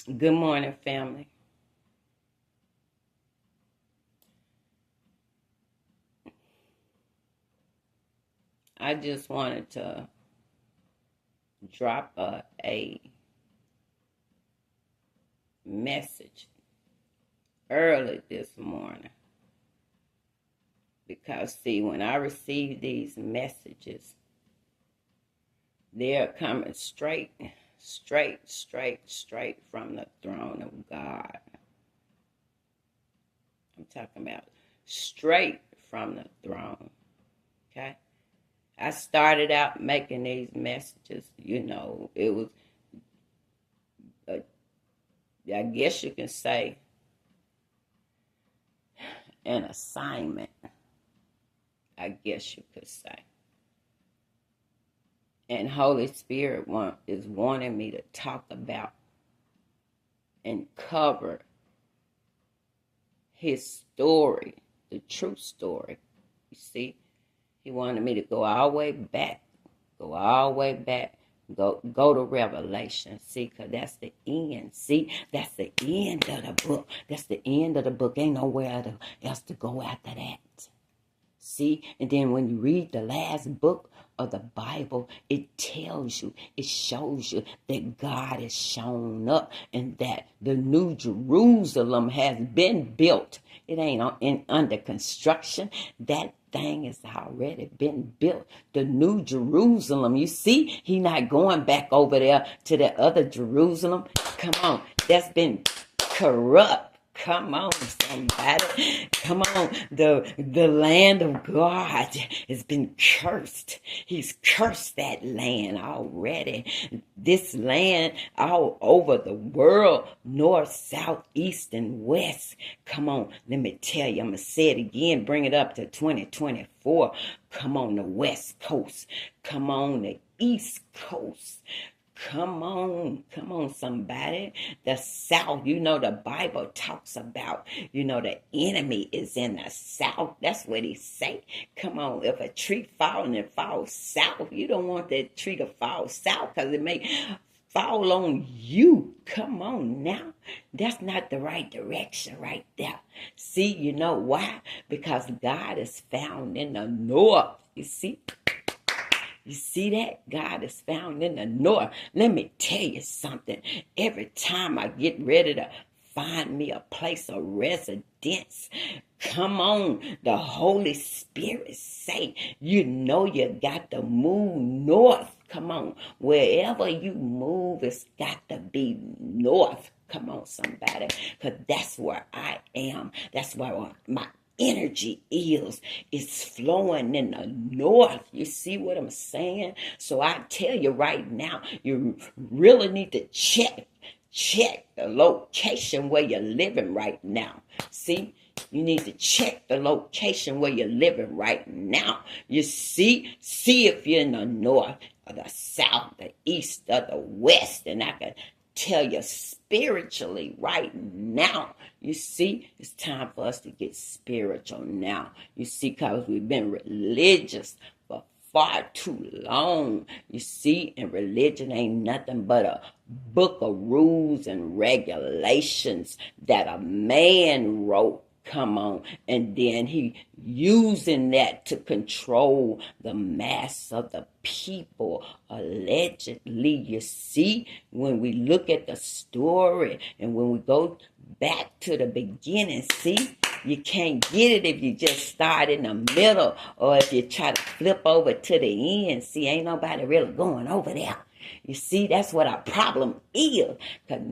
Good morning, family. I just wanted to drop a message early this morning because, see, when I receive these messages, they're coming straight from the throne of God. I'm talking about straight from the throne, okay? I started out making these messages, it was, I guess you can say, an assignment, I guess you could say. And Holy Spirit is wanting me to talk about and cover his story, the true story. You see, he wanted me to go all the way back, go to Revelation. See, because that's the end. See, that's the end of the book. That's the end of the book. Ain't nowhere else to go after that. See, and then when you read the last book of the Bible, it tells you, it shows you that God has shown up and that the new Jerusalem has been built. It ain't under construction. That thing has already been built. The new Jerusalem, you see, he not going back over there to the other Jerusalem. Come on, that's been corrupt. Come on, somebody. Come on. The land of God has been cursed. He's cursed that land already. This land all over the world, north, south, east, and west. Come on, let me tell you. I'm going to say it again. Bring it up to 2024. Come on, the west coast. Come on, the east coast. Come on, somebody. The south, the Bible talks about, the enemy is in the south. That's what he say. Come on, if a tree falls and it falls south, you don't want that tree to fall south because it may fall on you. Come on now. That's not the right direction right there. See, you know why? Because God is found in the north. You see? You see that? God is found in the north. Let me tell you something. Every time I get ready to find me a place of residence, come on, the Holy Spirit say, you got to move north. Come on, wherever you move, it's got to be north. Come on, somebody, because that's where I am. That's where my energy is flowing in the north. You see what I'm saying? So I tell you right now, you really need to check the location where you're living right now. See, you need to check the location where you're living right now. You see if you're in the north or the south, the east or the west, and I can tell you spiritually right now. You see, it's time for us to get spiritual now. You see, because we've been religious for far too long. You see, and religion ain't nothing but a book of rules and regulations that a man wrote. Come on. And then he using that to control the mass of the people, allegedly. You see, when we look at the story and when we go back to the beginning, see, you can't get it if you just start in the middle or if you try to flip over to the end. See, ain't nobody really going over there. You see, that's what our problem is. Because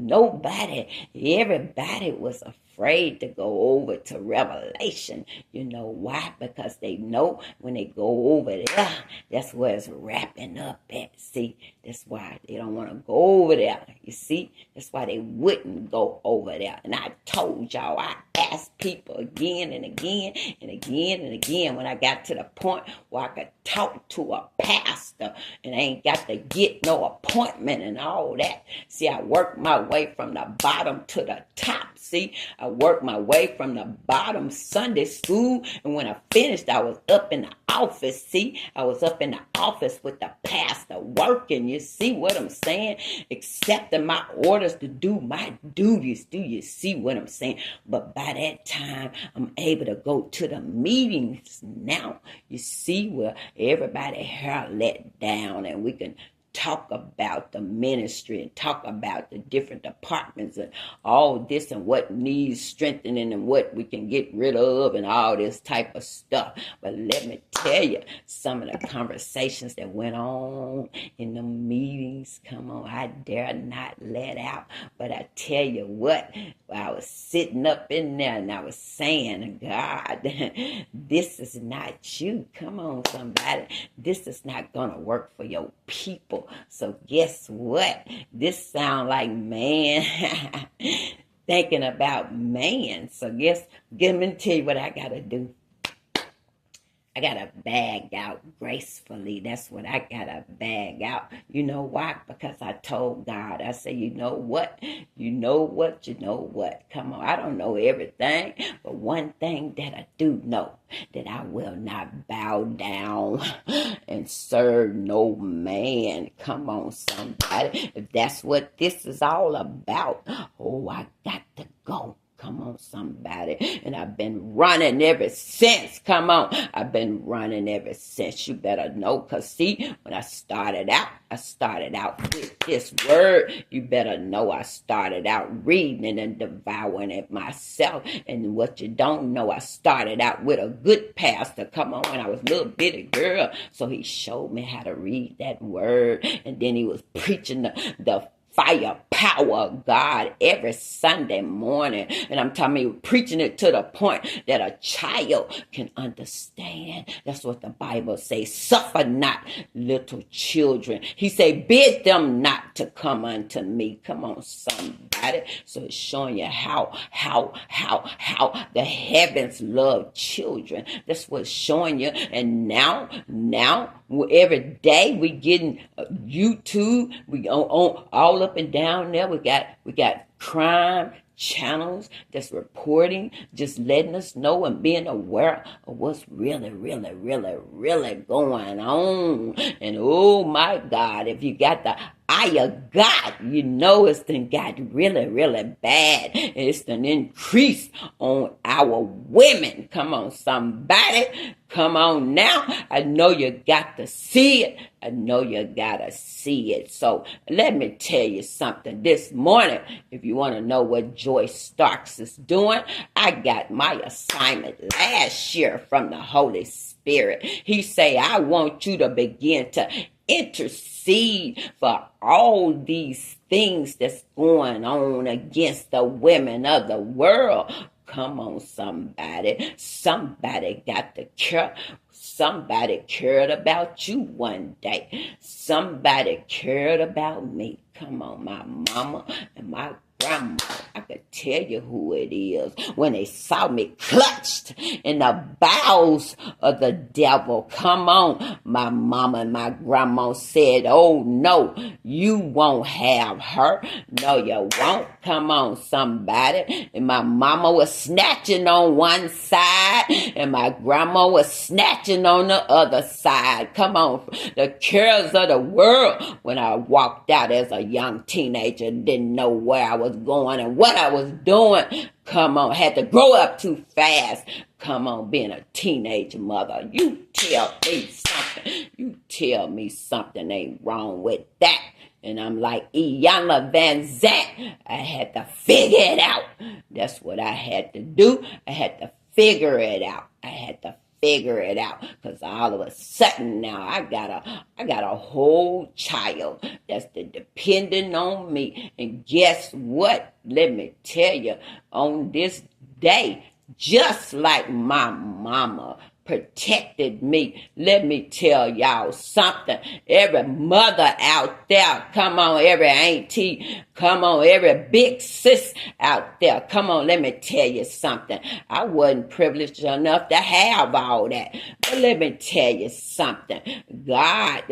everybody was afraid to go over to Revelation. You know why? Because they know when they go over there, that's where it's wrapping up at. See, that's why they don't want to go over there. You see, that's why they wouldn't go over there. And I told y'all, I asked people again and again and again and again when I got to the point where I could talk to a pastor and I ain't got to get no appointment and all that. See, I worked my way from the bottom to the top. See, I worked my way from the bottom Sunday school, and when I finished, I was up in the office. See, I was up in the office with the pastor working. You see what I'm saying? Accepting my orders to do my duties. Do you see what I'm saying? But by that time, I'm able to go to the meetings now. You see where everybody hair let down and we can talk about the ministry and talk about the different departments and all this and what needs strengthening and what we can get rid of and all this type of stuff. But let me tell you, some of the conversations that went on in the meetings, come on, I dare not let out. But I tell you what, I was sitting up in there and I was saying, God, this is not you. Come on, somebody. This is not going to work for your people. So guess what? This sound like man thinking about man. So let me tell you what I got to do. I got to bag out gracefully. That's what I got to bag out. You know why? Because I told God, I said, you know what? You know what? You know what? Come on. I don't know everything. But one thing that I do know, that I will not bow down and serve no man. Come on, somebody. If that's what this is all about, oh, I got to go. Come on, somebody. And I've been running ever since. Come on. I've been running ever since. You better know. Because see, when I started out with this word. You better know I started out reading it and devouring it myself. And what you don't know, I started out with a good pastor. Come on, when I was a little bitty girl. So he showed me how to read that word. And then he was preaching the fire power of God every Sunday morning. And I'm talking about preaching it to the point that a child can understand. That's what the Bible says. Suffer not little children. He say, bid them not to come unto me. Come on, somebody. So it's showing you how the heavens love children. That's what's showing you. And now every day we getting YouTube. We on all up and down there. We got crime channels that's reporting, just letting us know and being aware of what's really going on. And oh my God, if you got the eye of God, you know it's done got really bad. It's done increased on our women. Come on, somebody. Come on now. I know you got to see it. I know you got to see it. So let me tell you something. This morning, if you want to know what Joyce Starks is doing, I got my assignment last year from the Holy Spirit. He say, I want you to begin to intercede for all these things that's going on against the women of the world. Come on, somebody. Somebody got to care. Somebody cared about you one day. Somebody cared about me. Come on, my mama and my grandma. I could tell you who it is. When they saw me clutched in the bowels of the devil. Come on. My mama and my grandma said, oh no, you won't have her. No, you won't. Come on, somebody. And my mama was snatching on one side and my grandma was snatching on the other side. Come on. The cares of the world. When I walked out as a young teenager, didn't know where I was going and what I was doing. Come on, had to grow up too fast. Come on, being a teenage mother. You tell me something. You tell me something ain't wrong with that. And I'm like Iyanla Vanzant. I had to figure it out. That's what I had to do. I had to figure it out. I had to figure it out, because all of a sudden now I got a whole child that's depending on me. And guess what? Let me tell you, on this day, just like my mama protected me. Let me tell y'all something. Every mother out there, come on, every auntie, come on, every big sis out there, come on, let me tell you something. I wasn't privileged enough to have all that. But let me tell you something. God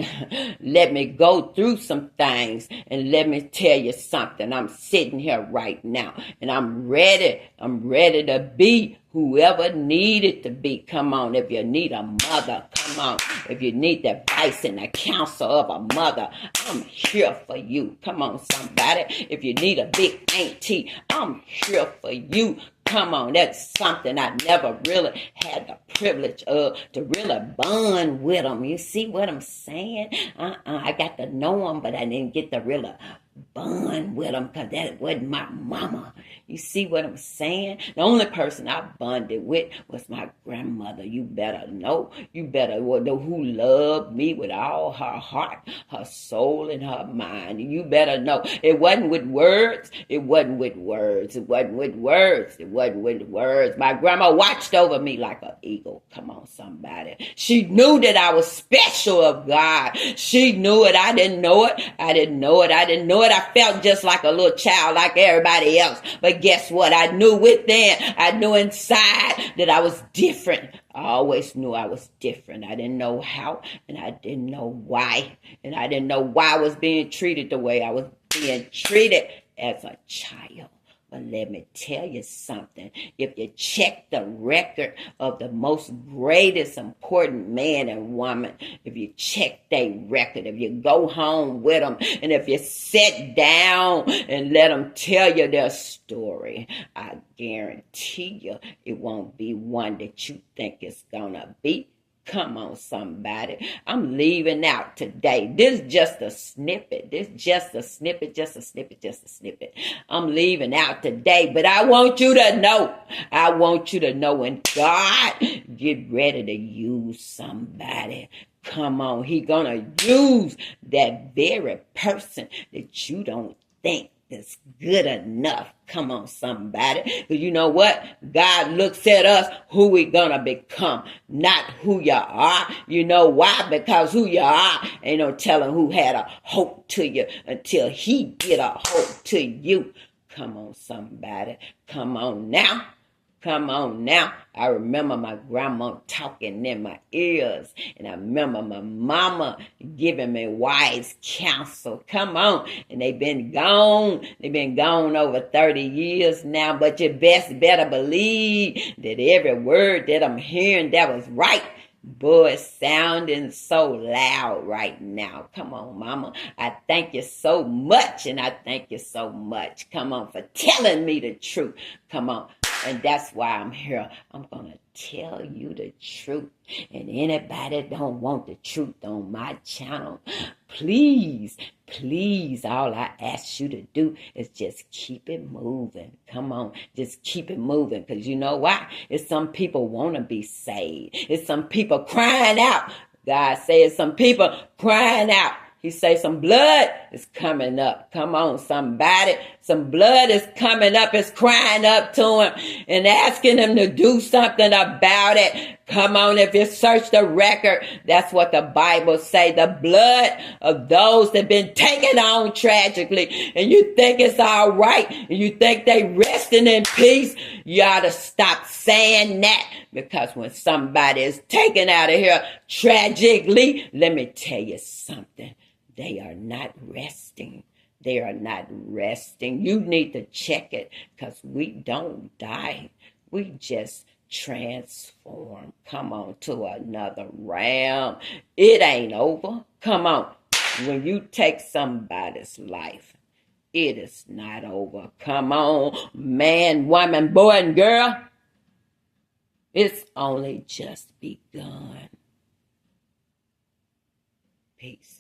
let me go through some things, and let me tell you something. I'm sitting here right now, and I'm ready to be whoever needed to be. Come on, if you need a mother, come on. If you need the advice and the counsel of a mother, I'm here for you. Come on, somebody. If you need a big auntie, I'm here for you. Come on, that's something I never really had the privilege of, to really bond with them. You see what I'm saying? I got to know them, but I didn't get to really bond with them because that wasn't my mama. You see what I'm saying? The only person I bonded with was my grandmother. You better know. You better know who loved me with all her heart, her soul, and her mind. You better know. It wasn't with words. It wasn't with words. It wasn't with words. It wasn't with words. My grandma watched over me like an eagle. Come on, somebody. She knew that I was special of God. She knew it. I didn't know it. I didn't know it. I didn't know it. I felt just like a little child, like everybody else. But guess what? I knew within, I knew inside that I was different. I always knew I was different. I didn't know how, and I didn't know why. And I didn't know why I was being treated the way I was being treated as a child. But let me tell you something. If you check the record of the most greatest important man and woman, if you check their record, if you go home with them, and if you sit down and let them tell you their story, I guarantee you it won't be one that you think it's gonna be. Come on, somebody. I'm leaving out today. This is just a snippet. This is just a snippet, just a snippet, just a snippet. I'm leaving out today, but I want you to know. I want you to know when God get ready to use somebody. Come on. He gonna use that very person that you don't think is good enough. Come on, somebody. Because you know what? God looks at us who we gonna become, not who you are. You know why? Because who you are ain't no telling who had a hope to you until he get a hope to you. Come on, somebody. Come on now. Come on now. I remember my grandma talking in my ears. And I remember my mama giving me wise counsel. Come on. And they've been gone. They've been gone over 30 years now. But you better believe that every word that I'm hearing that was right. Boy, it's sounding so loud right now. Come on, mama. I thank you so much. And I thank you so much. Come on, for telling me the truth. Come on. And that's why I'm here. I'm going to tell you the truth. And anybody that don't want the truth on my channel, please, all I ask you to do is just keep it moving. Come on, just keep it moving. Because you know why? It's some people want to be saved. It's some people crying out. God says some people crying out. He say some blood is coming up. Come on, somebody. Some blood is coming up. It's crying up to him and asking him to do something about it. Come on, if you search the record, that's what the Bible say. The blood of those that been taken on tragically. And you think it's all right. And you think they resting in peace. You ought to stop saying that. Because when somebody is taken out of here tragically, let me tell you something. They are not resting. They are not resting. You need to check it because we don't die. We just transform. Come on, to another realm. It ain't over. Come on. When you take somebody's life, it is not over. Come on, man, woman, boy, and girl. It's only just begun. Peace.